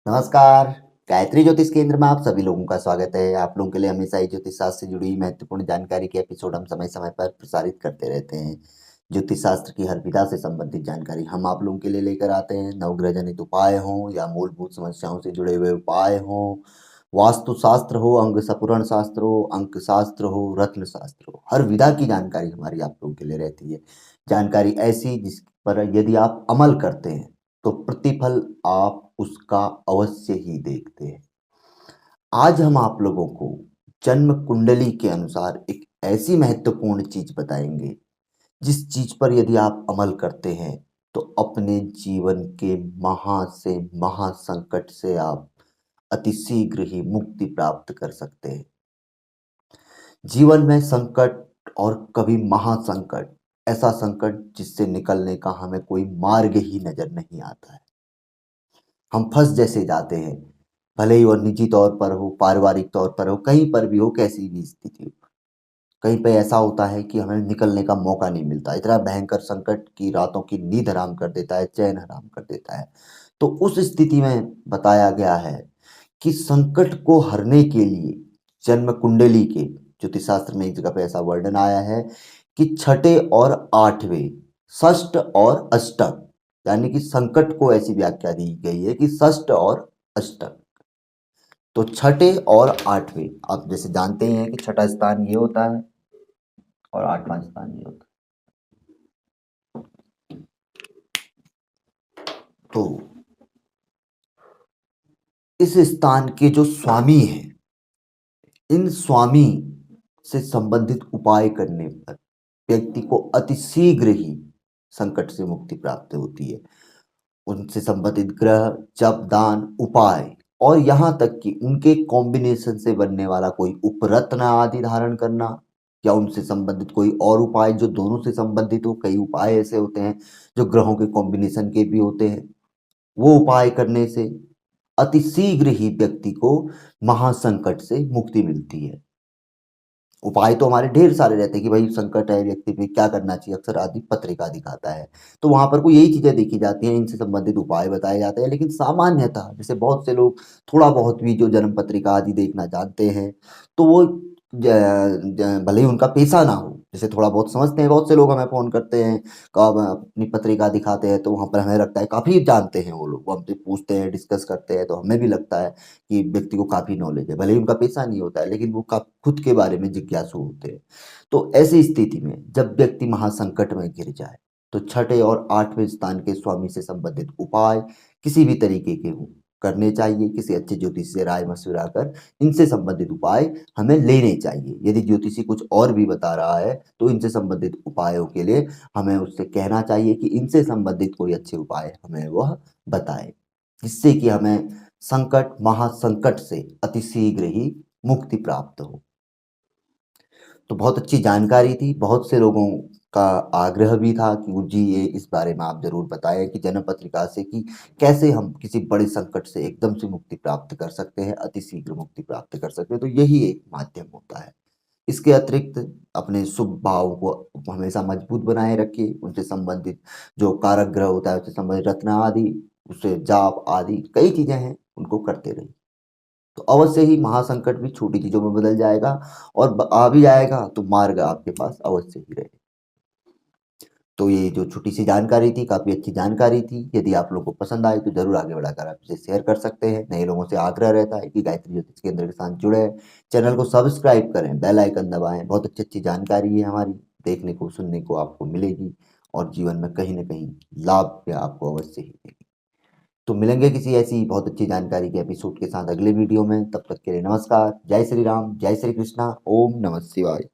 नमस्कार। गायत्री ज्योतिष केंद्र में आप सभी लोगों का स्वागत है। आप लोगों के लिए हमेशा ही ज्योतिष शास्त्र से जुड़ी हुई महत्वपूर्ण जानकारी के एपिसोड हम समय समय पर प्रसारित करते रहते हैं। ज्योतिष शास्त्र की हर विधा से संबंधित जानकारी हम आप लोगों के लिए लेकर आते हैं। नवग्रह जनित उपाय हों या मूलभूत समस्याओं से जुड़े हुए उपाय हों, वास्तु शास्त्र हो, अंग सपुरण शास्त्र हो, अंक शास्त्र हो, रत्न शास्त्र हो, हर विधा की जानकारी हमारी आप लोगों के लिए रहती है। जानकारी ऐसी जिस पर यदि आप अमल करते हैं तो प्रतिफल आप उसका अवश्य ही देखते हैं। आज हम आप लोगों को जन्म कुंडली के अनुसार एक ऐसी महत्वपूर्ण चीज बताएंगे जिस चीज पर यदि आप अमल करते हैं तो अपने जीवन के महा से महा संकट से आप अतिशीघ्र ही मुक्ति प्राप्त कर सकते हैं। जीवन में संकट और कभी महासंकट, ऐसा संकट जिससे निकलने का हमें कोई मार्ग ही नजर नहीं आता है। हम फंस जैसे जाते हैं, भले ही वो निजी तौर पर हो, पारिवारिक तौर पर हो, कहीं पर भी हो, कैसी भी स्थिति हो। कहीं पे ऐसा होता है कि हमें निकलने का मौका नहीं मिलता। इतना भयंकर संकट की रातों की नींद हराम कर देता है, चैन हराम कर देता है। तो उस स्थिति में बताया गया है कि संकट को हरने के लिए जन्म कुंडली के ज्योतिष शास्त्र में एक जगह पे ऐसा वर्णन आया है कि छठे और आठवें, षष्ठ और अष्टक, यानी कि संकट को ऐसी व्याख्या दी गई है कि षष्ठ और अष्टक। तो छठे और आठवें, आप जैसे जानते हैं कि छठा स्थान ये होता है और आठवां स्थान ये होता है। तो इस स्थान के जो स्वामी हैं, इन स्वामी से संबंधित उपाय करने पर व्यक्ति को अतिशीघ्र ही संकट से मुक्ति प्राप्त होती है। उनसे संबंधित ग्रह, जप, दान, उपाय और यहाँ तक कि उनके कॉम्बिनेशन से बनने वाला कोई उपरत्न आदि धारण करना या उनसे संबंधित कोई और उपाय जो दोनों से संबंधित हो। कई उपाय ऐसे होते हैं जो ग्रहों के कॉम्बिनेशन के भी होते हैं। वो उपाय करने से अतिशीघ्र ही व्यक्ति को महासंकट से मुक्ति मिलती है। उपाय तो हमारे ढेर सारे रहते हैं कि भाई संकट है, व्यक्ति पे क्या करना चाहिए, अक्सर आदि पत्रिका दिखाता है तो वहां पर कोई यही चीजें देखी जाती हैं, इनसे संबंधित उपाय बताए जाते हैं। लेकिन सामान्यतः जैसे बहुत से लोग थोड़ा बहुत भी जो जन्म पत्रिका आदि देखना जानते हैं तो वो भले ही उनका पेशा ना हो, जैसे थोड़ा बहुत समझते हैं। बहुत से लोग हमें फोन करते हैं, कब अपनी पत्रिका दिखाते हैं तो वहां पर हमें लगता है काफी जानते हैं वो लोग, वो हमसे पूछते हैं, डिस्कस करते हैं तो हमें भी लगता है कि व्यक्ति को काफी नॉलेज है। भले ही उनका पेशा नहीं होता है लेकिन वो खुद के बारे में जिज्ञासु होते हैं। तो ऐसी स्थिति में जब व्यक्ति महासंकट में गिर जाए तो छठे और आठवें स्थान के स्वामी से संबंधित उपाय किसी भी तरीके के हों करने चाहिए। किसी अच्छे ज्योतिषी से राय मशविरा कर इनसे संबंधित उपाय हमें लेने चाहिए। यदि ज्योतिषी कुछ और भी बता रहा है तो इनसे संबंधित उपायों के लिए हमें उससे कहना चाहिए कि इनसे संबंधित कोई अच्छे उपाय हमें वह बताए, जिससे कि हमें संकट, महासंकट से अतिशीघ्र ही मुक्ति प्राप्त हो। तो बहुत अच्छी जानकारी थी। बहुत से लोगों का आग्रह भी था कि जी ये इस बारे में आप जरूर बताएं कि जन्म पत्रिका से कि कैसे हम किसी बड़े संकट से एकदम से मुक्ति प्राप्त कर सकते हैं, अतिशीघ्र मुक्ति प्राप्त कर सकते हैं। तो यही एक माध्यम होता है। इसके अतिरिक्त अपने शुभ भावों को हमेशा मजबूत बनाए रखिए। उनसे संबंधित जो कारक ग्रह होता है, उससे संबंधित रत्न आदि, उससे जाप आदि कई चीजें हैं, उनको करते रहिए। तो अवश्य ही महासंकट भी छोटी चीजों में बदल जाएगा और आ भी जाएगा तो मार्ग आपके पास अवश्य ही रहेगा। तो ये जो छोटी सी जानकारी थी, काफी अच्छी जानकारी थी। यदि आप लोगों को पसंद आए तो जरूर आगे बढ़ाकर आप इसे शेयर कर सकते हैं। नए लोगों से आग्रह रहता है कि गायत्री ज्योतिष केंद्र के साथ जुड़े, चैनल को सब्सक्राइब करें, बेल आइकन दबाएं। बहुत अच्छी अच्छी जानकारी है हमारी, देखने को सुनने को आपको मिलेगी और जीवन में कहीं ना कहीं लाभ भी आपको अवश्य ही मिलेगी। तो मिलेंगे किसी ऐसी बहुत अच्छी जानकारी के एपिसोड के साथ अगले वीडियो में। तब तक के लिए नमस्कार। जय श्री राम, जय श्री कृष्णा, ओम नमः शिवाय।